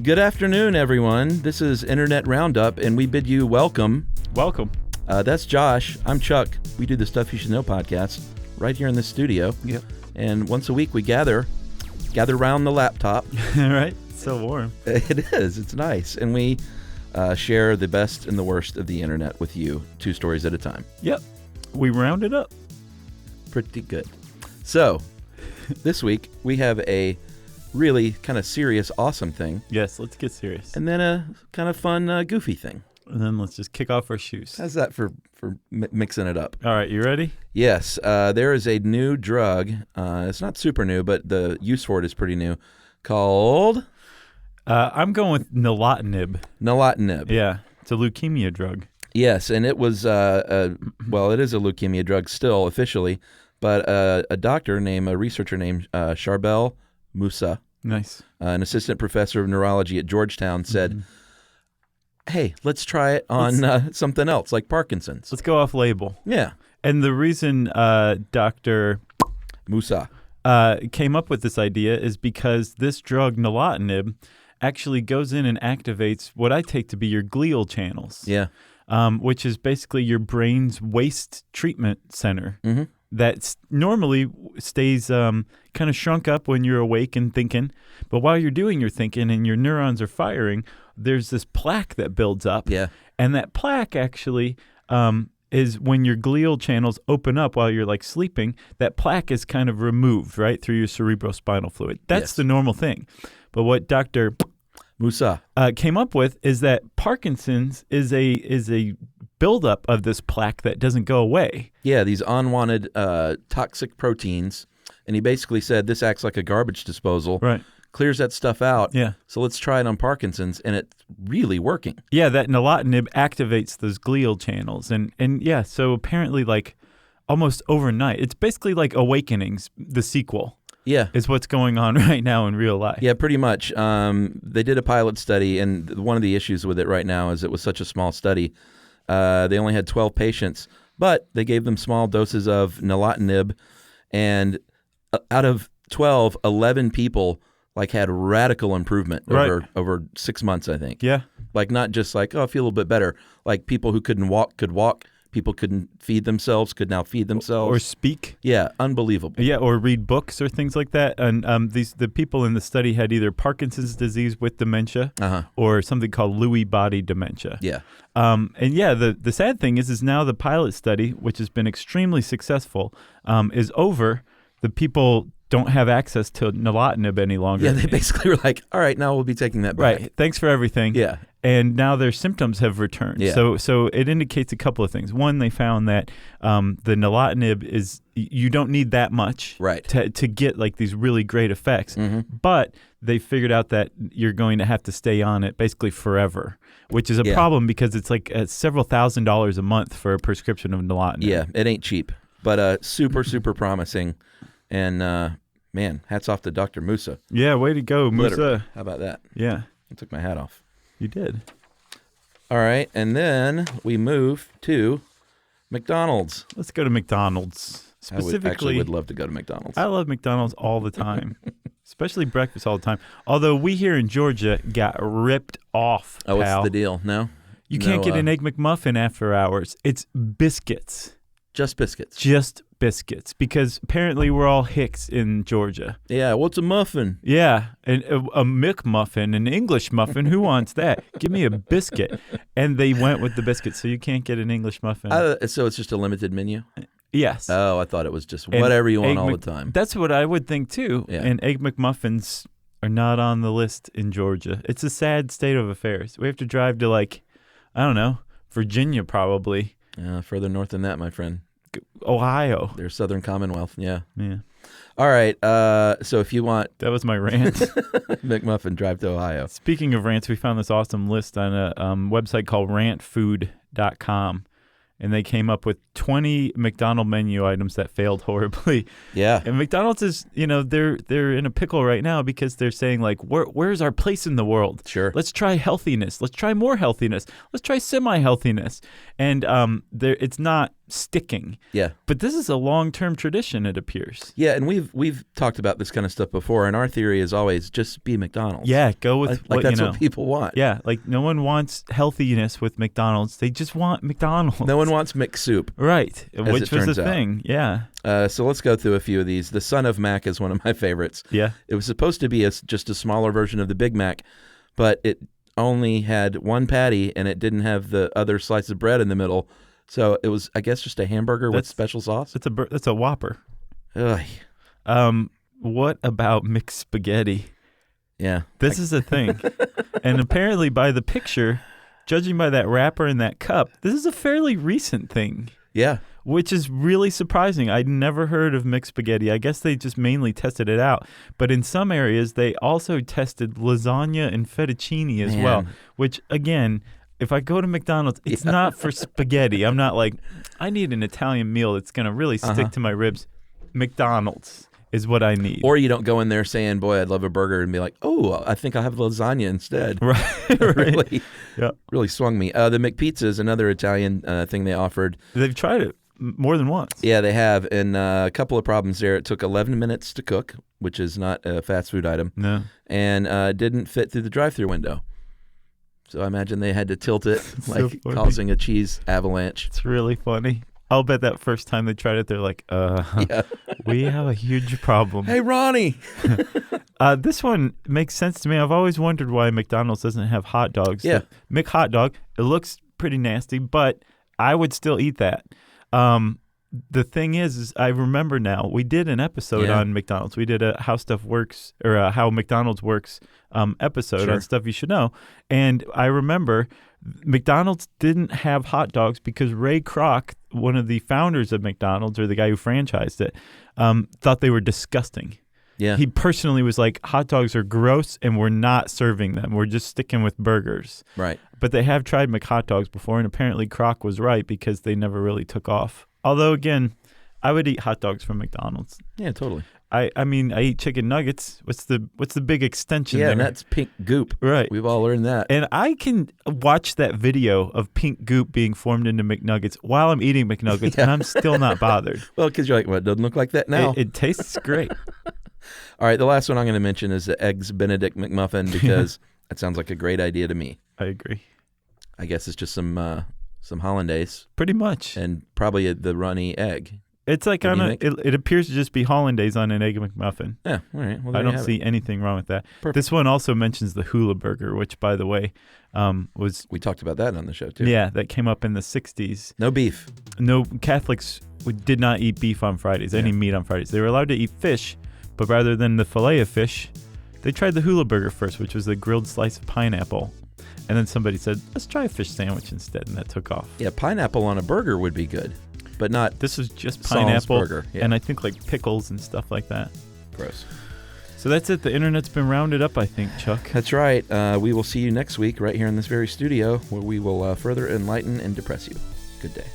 Good afternoon, everyone. This is Internet Roundup, and we bid you welcome. Welcome. That's Josh. I'm Chuck. We do the Stuff You Should Know podcast right here in the studio. Yep. And once a week we gather around the laptop. Right? It's so warm. It is. It's nice. And we share the best and the worst of the internet with you, 2 stories at a time. Yep. We round it up. Pretty good. So, this week we have a really kind of serious, awesome thing. Yes, let's get serious. And then a kind of fun, goofy thing. And then let's just kick off our shoes. How's that for mixing it up? All right, you ready? Yes. There is a new drug. It's not super new, but the use for it is pretty new, called? I'm going with nilotinib. Nilotinib. Yeah, it's a leukemia drug. Yes, and it was, well, it is a leukemia drug still officially, but a researcher named Charbel Moussa, Nice. An assistant professor of neurology at Georgetown, said, hey, let's try it on something else, like Parkinson's. Let's go off label. Yeah. And the reason Dr. Moussa came up with this idea is because this drug, nilotinib, actually goes in and activates what I take to be your glial channels. Yeah. Which is basically your brain's waste treatment center. Mm-hmm. That normally stays kind of shrunk up when you're awake and thinking. But while you're doing your thinking and your neurons are firing, there's this plaque that builds up. Yeah. And that plaque actually is when your glial channels open up while you're like sleeping, that plaque is kind of removed, right, through your cerebrospinal fluid. That's the normal thing. But what Dr. Moussa came up with is that Parkinson's is a buildup of this plaque that doesn't go away. Yeah, these unwanted toxic proteins. And he basically said this acts like a garbage disposal. Right. Clears that stuff out. Yeah. So let's try it on Parkinson's, and it's really working. Yeah, that nilotinib activates those glial channels. And yeah, so apparently like almost overnight, it's basically like Awakenings, the sequel. Yeah. Is what's going on right now in real life. Yeah, pretty much. They did a pilot study, and one of the issues with it right now is it was such a small study. They only had 12 patients, but they gave them small doses of nilotinib, and out of 12, 11 people like had radical improvement over 6 months, I think. Yeah. Like not just like, oh, I feel a little bit better. Like people who couldn't walk could walk. People couldn't feed themselves, could now feed themselves. Or speak. Yeah, unbelievable. Yeah, or read books or things like that. And the people in the study had either Parkinson's disease with dementia or something called Lewy body dementia. Yeah. And yeah, the sad thing is now the pilot study, which has been extremely successful, is over. The people don't have access to nilotinib any longer. Yeah, they basically were like, all right, now we'll be taking that back. Right. Thanks for everything. Yeah. And now their symptoms have returned. Yeah. So it indicates a couple of things. One, they found that the nilotinib is, you don't need that much to get like these really great effects. Mm-hmm. But they figured out that you're going to have to stay on it basically forever, which is a problem because it's like several $1,000s a month for a prescription of nilotinib. Yeah, it ain't cheap, but super, super promising. And man, hats off to Dr. Moussa. Yeah, way to go, Moussa. Literally. How about that? Yeah. I took my hat off. You did. All right, and then we move to McDonald's. Let's go to McDonald's. Specifically, I actually would love to go to McDonald's. I love McDonald's all the time, especially breakfast all the time. Although we here in Georgia got ripped off, Oh, pal. what's the deal? No? You can't get an Egg McMuffin after hours. It's biscuits. Just biscuits. Just biscuits, because apparently we're all hicks in Georgia. Yeah, what's a muffin? Yeah, and a McMuffin, an English muffin. Who wants that? Give me a biscuit. And they went with the biscuit, so you can't get an English muffin. So it's just a limited menu? Yes. Oh, I thought it was just whatever you want all the time. That's what I would think too. Yeah. And Egg McMuffins are not on the list in Georgia. It's a sad state of affairs. We have to drive to like, I don't know, Virginia probably. Further north than that, my friend. Ohio. Their Southern Commonwealth, yeah. Yeah. All right, so if you want That was my rant. McMuffin, drive to Ohio. Speaking of rants, we found this awesome list on a website called rantfood.com. And they came up with 20 McDonald's menu items that failed horribly. Yeah. And McDonald's is, they're in a pickle right now because they're saying, like, where's our place in the world? Sure. Let's try healthiness. Let's try more healthiness. Let's try semi-healthiness. And it's not sticking. Yeah. But this is a long-term tradition, it appears. Yeah, and we've talked about this kind of stuff before, and our theory is always just be McDonald's. Yeah, go with like that's you know. what people want. Yeah, like no one wants healthiness with McDonald's. They just want McDonald's. No one wants McSoup. Right, which was the thing. Yeah. So let's go through a few of these. The Son of Mac is one of my favorites. Yeah. It was supposed to be just a smaller version of the Big Mac, but it only had one patty, and it didn't have the other slice of bread in the middle. So it was, I guess, just a hamburger with special sauce. That's a Whopper. Ugh. What about mixed spaghetti? Yeah. This is a thing. And apparently by the picture, judging by that wrapper and that cup, this is a fairly recent thing. Yeah. Which is really surprising. I'd never heard of mixed spaghetti. I guess they just mainly tested it out. But in some areas, they also tested lasagna and fettuccine as well, which, again, if I go to McDonald's, it's not for spaghetti. I'm not like, I need an Italian meal that's going to really stick to my ribs. McDonald's is what I need. Or you don't go in there saying, boy, I'd love a burger, and be like, oh, I think I'll have lasagna instead. Right. really swung me. The McPizza is another Italian thing they offered. They've tried it more than once. Yeah, they have. And a couple of problems there. It took 11 minutes to cook, which is not a fast food item. No. And didn't fit through the drive-thru window. So I imagine they had to tilt it, like causing a cheese avalanche. It's really funny. I'll bet that first time they tried it, they're like, we have a huge problem. Hey, Ronnie. This one makes sense to me. I've always wondered why McDonald's doesn't have hot dogs. Yeah. The McHot dog, it looks pretty nasty, but I would still eat that. The thing is I remember now, we did an episode on McDonald's. We did a How Stuff Works, or a How McDonald's Works episode on stuff you should know. And I remember McDonald's didn't have hot dogs because Ray Kroc, one of the founders of McDonald's, or the guy who franchised it, thought they were disgusting. Yeah. He personally was like, hot dogs are gross and we're not serving them. We're just sticking with burgers. Right. But they have tried McHot dogs before, and apparently Kroc was right because they never really took off. Although, again, I would eat hot dogs from McDonald's. Yeah, totally. I mean, I eat chicken nuggets. What's the big extension there? Yeah, and that's pink goop. Right. We've all learned that. And I can watch that video of pink goop being formed into McNuggets while I'm eating McNuggets, and I'm still not bothered. Well, because you're like, well, it doesn't look like that now. It tastes great. All right, the last one I'm going to mention is the Eggs Benedict McMuffin, because that sounds like a great idea to me. I agree. I guess it's just some hollandaise. Pretty much. And probably the runny egg. It's like it appears to just be hollandaise on an Egg McMuffin. Yeah, all right. Well, I don't see anything wrong with that. Perfect. This one also mentions the hula burger, which, by the way, was... We talked about that on the show, too. Yeah, that came up in the 60s. No beef. No, Catholics did not eat beef on Fridays, any meat on Fridays. They were allowed to eat fish, but rather than the fillet of fish, they tried the hula burger first, which was the grilled slice of pineapple. And then somebody said, let's try a fish sandwich instead, and that took off. Yeah, pineapple on a burger would be good, but not... This was just pineapple, burger. Yeah. And I think like pickles and stuff like that. Gross. So that's it. The internet's been rounded up, I think, Chuck. That's right. We will see you next week right here in this very studio, where we will further enlighten and depress you. Good day.